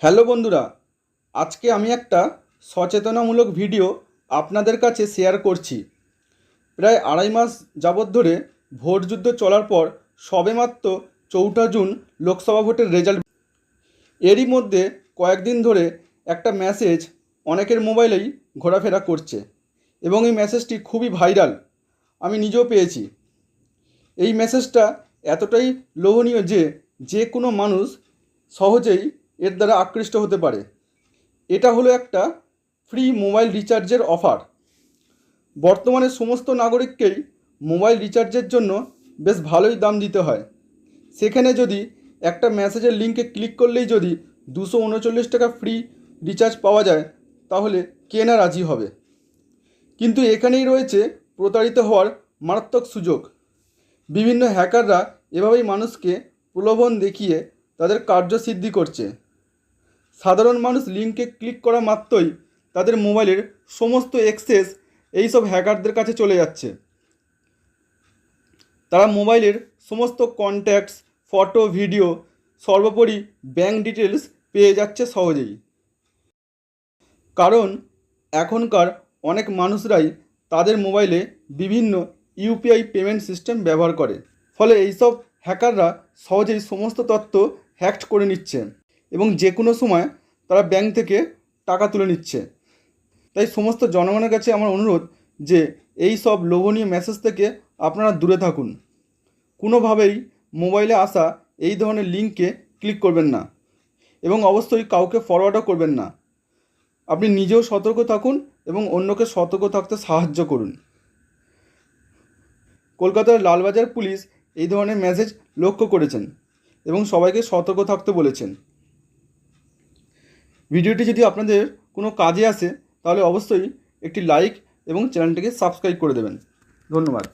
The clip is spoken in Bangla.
হ্যালো বন্ধুরা, আজকে আমি একটা সচেতনামূলক ভিডিও আপনাদের কাছে শেয়ার করছি। প্রায় আড়াই মাস যাবৎ ধরে ভোট যুদ্ধ চলার পর সবেমাত্র 4 জুন লোকসভা ভোটের রেজাল্ট। এরই মধ্যে কয়েকদিন ধরে একটা মেসেজ অনেকের মোবাইলেই ঘোরাফেরা করছে এবং এই মেসেজটি খুবই ভাইরাল, আমি নিজেও পেয়েছি। এই মেসেজটা এতটাই লোভনীয় যে কোনো মানুষ সহজেই এর দ্বারা আকৃষ্ট হতে পারে। এটা হলো একটা ফ্রি মোবাইল রিচার্জের অফার। বর্তমানে সমস্ত নাগরিককেই মোবাইল রিচার্জের জন্য বেশ ভালোই দাম দিতে হয়। সেখানে যদি একটা মেসেজের লিঙ্কে ক্লিক করলেই যদি 239 টাকা ফ্রি রিচার্জ পাওয়া যায়, তাহলে কে না রাজি হবে। কিন্তু এখানেই রয়েছে প্রতারিত হওয়ার মারাত্মক সুযোগ। বিভিন্ন হ্যাকাররা এভাবেই মানুষকে প্রলোভন দেখিয়ে তাদের কার্যসিদ্ধি করছে। সাধারণ মানুষ লিঙ্কে ক্লিক করা মাত্রই তাদের মোবাইলের সমস্ত অ্যাক্সেস এইসব হ্যাকারদের কাছে চলে যাচ্ছে। তারা মোবাইলের সমস্ত কন্ট্যাক্টস, ফটো, ভিডিও, সর্বোপরি ব্যাঙ্ক ডিটেলস পেয়ে যাচ্ছে সহজেই। কারণ এখনকার অনেক মানুষরাই তাদের মোবাইলে বিভিন্ন ইউপিআই পেমেন্ট সিস্টেম ব্যবহার করে। ফলে এইসব হ্যাকাররা সহজেই সমস্ত তথ্য হ্যাকড করে নিচ্ছে এবং যে কোনো সময় তারা ব্যাংক থেকে টাকা তুলে নিচ্ছে। তাই সমস্ত জনগণের কাছে আমার অনুরোধ যে এই সব লোভনীয় মেসেজ থেকে আপনারা দূরে থাকুন। কোনোভাবেই মোবাইলে আসা এই ধরনের লিঙ্কে ক্লিক করবেন না এবং অবশ্যই কাউকে ফরওয়ার্ডও করবেন না। আপনি নিজেও সতর্ক থাকুন এবং অন্যকে সতর্ক থাকতে সাহায্য করুন। কলকাতার লালবাজার পুলিশ এই ধরনের মেসেজ লক্ষ্য করেছেন এবং সবাইকে সতর্ক থাকতে বলেছেন। ভিডিওটি যদি আপনাদের কোনো কাজে আসে তাহলে অবশ্যই একটি লাইক এবং চ্যানেলটিকে সাবস্ক্রাইব করে দেবেন। ধন্যবাদ।